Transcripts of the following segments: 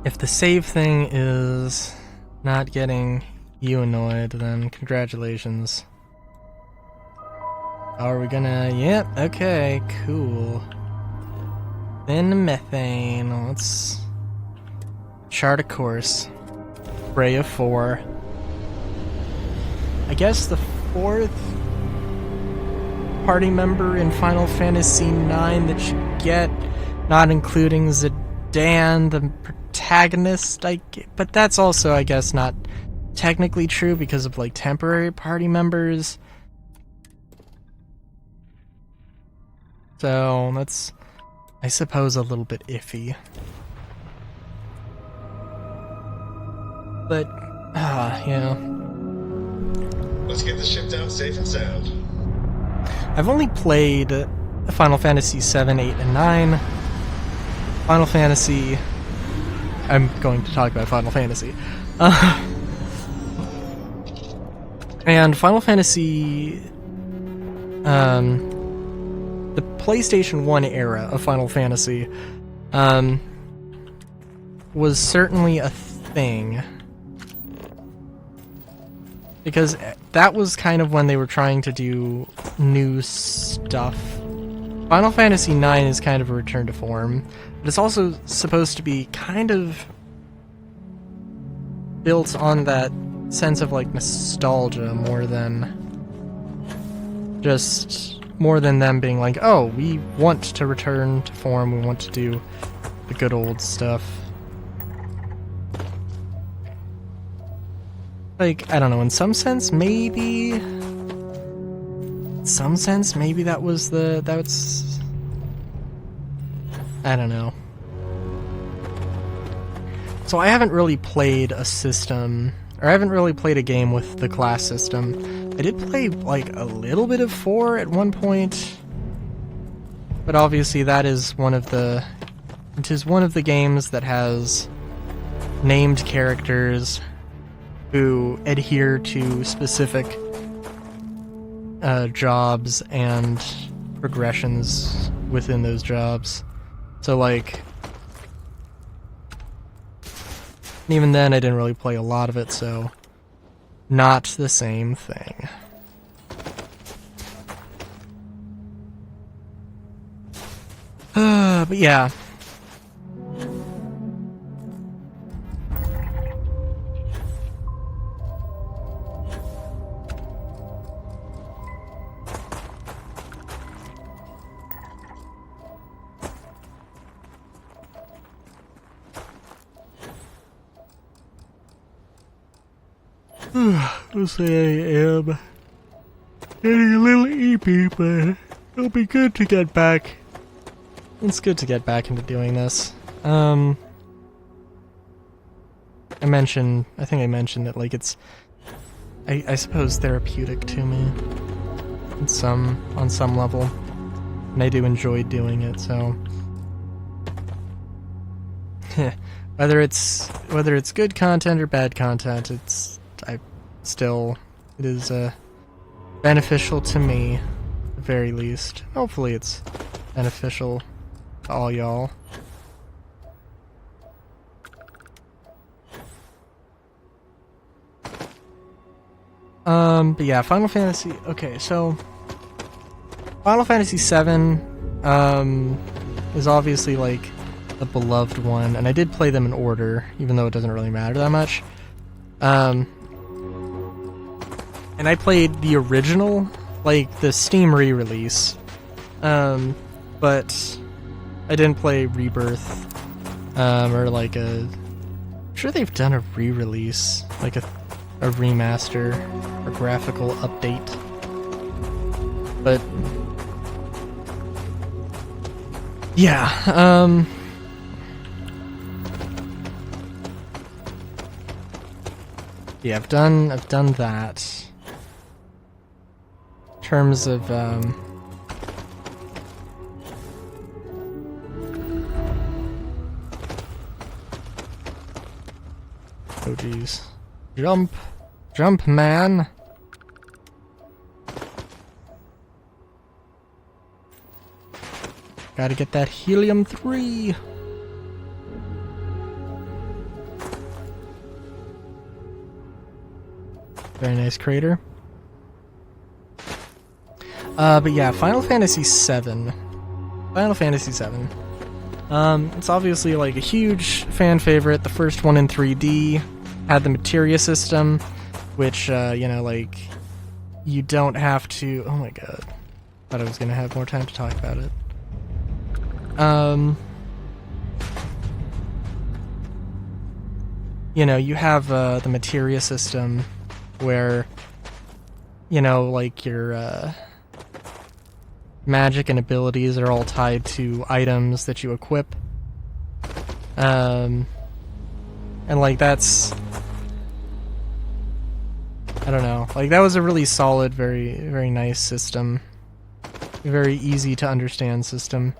If the save thing is not getting you annoyed, then congratulations. Are we gonna... Yep, okay, cool. Then methane. Let's chart a course. Freya 4. I guess the fourth party member in Final Fantasy IX that you get, not including Zidane, the protagonist. But that's also, I guess, not technically true because of like temporary party members. So that's, I suppose, a little bit iffy. But, yeah. Let's get the ship down safe and sound. I've only played Final Fantasy 7, 8, and 9. Final Fantasy... I'm going to talk about Final Fantasy. And Final Fantasy... the PlayStation 1 era of Final Fantasy was certainly a thing. Because that was kind of when they were trying to do new stuff. Final Fantasy IX is kind of a return to form, but it's also supposed to be kind of built on that sense of like nostalgia more than them being like, oh, we want to return to form, we want to do the good old stuff. Like, I don't know, in some sense, maybe that was that's... I don't know. So I haven't really played a system, or I haven't really played a game with the class system. I did play, like, a little bit of 4 at one point, but obviously that is one of the... It is one of the games that has named characters who adhere to specific jobs and progressions within those jobs. So, like... Even then, I didn't really play a lot of it, so... Not the same thing. But yeah. I'll say I am getting a little eepy, but it'll be good to get back. It's good to get back into doing this. I think I mentioned that, like, it's, I suppose, therapeutic to me on some level, and I do enjoy doing it. So whether it's good content or bad content, it is beneficial to me, at the very least. Hopefully it's beneficial to all y'all. But yeah, Final Fantasy... Okay, so... Final Fantasy VII, is obviously, like, the beloved one, and I did play them in order, even though it doesn't really matter that much. And I played the original, like, the Steam re-release, but I didn't play Rebirth, or like I'm sure they've done a re-release, like a remaster, or graphical update, but yeah, yeah, I've done that. In terms of oh geez, jump man. Gotta get that helium-3. Very nice crater. But yeah, Final Fantasy VII. Final Fantasy VII. It's obviously like a huge fan favorite. The first one in 3D had the materia system, which, you know, like, you don't have to... Oh my god. Thought I was gonna have more time to talk about it. You know, you have the materia system where, you know, like, your magic and abilities are all tied to items that you equip. And like, that's... I don't know. Like, that was a really solid, very, very nice system. Very easy to understand system.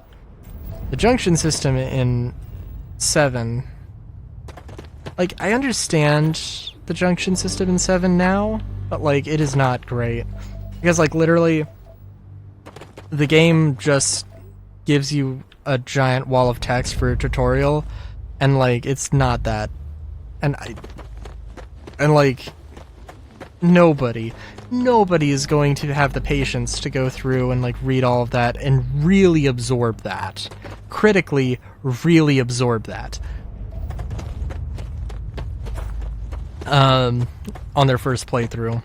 The junction system in 7... Like, I understand the junction system in 7 now, but, like, it is not great. Because, like, literally, the game just gives you a giant wall of text for a tutorial, and, like, it's not that. And like, nobody is going to have the patience to go through and, like, read all of that and really absorb that. Critically, really absorb that. On their first playthrough.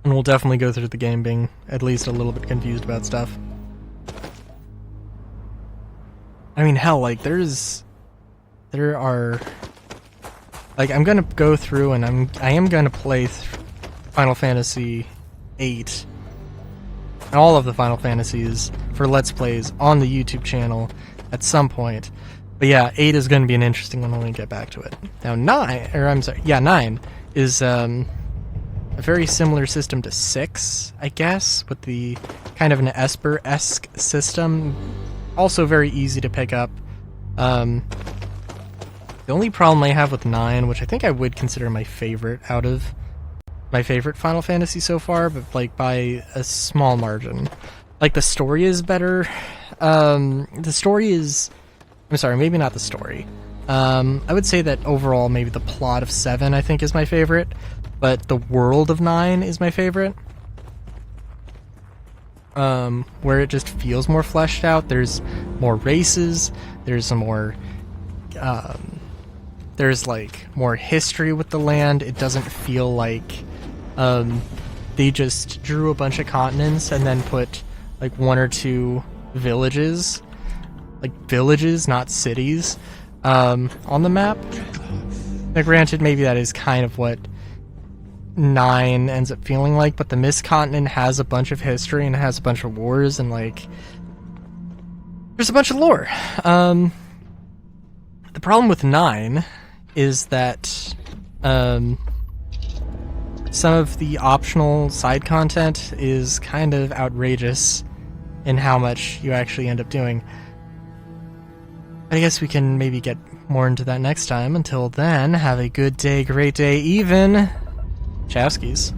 And we'll definitely go through the game being at least a little bit confused about stuff. I mean, hell, like, there are... Like, I'm gonna go through and I am gonna play Final Fantasy VIII and all of the Final Fantasies for Let's Plays on the YouTube channel at some point. But yeah, 8 is going to be an interesting one when we get back to it. Now 9 is a very similar system to 6, I guess, with the kind of an Esper-esque system. Also very easy to pick up. The only problem I have with 9, which I think I would consider my favorite out of my favorite Final Fantasy so far, but like by a small margin. Like, the story is better. The story is... I'm sorry, maybe not the story. I would say that overall, maybe the plot of 7, I think, is my favorite, but the world of 9 is my favorite. Where it just feels more fleshed out. There's more races, there's more, there's, like, more history with the land. It doesn't feel like, they just drew a bunch of continents and then put, like, 1 or 2 villages, like villages, not cities, on the map. Now, granted, maybe that is kind of what 9 ends up feeling like, but the Mist Continent has a bunch of history and it has a bunch of wars and, like, there's a bunch of lore. The problem with 9 is that some of the optional side content is kind of outrageous in how much you actually end up doing. I guess we can maybe get more into that next time. Until then, have a good day, great day, even. Chowskis.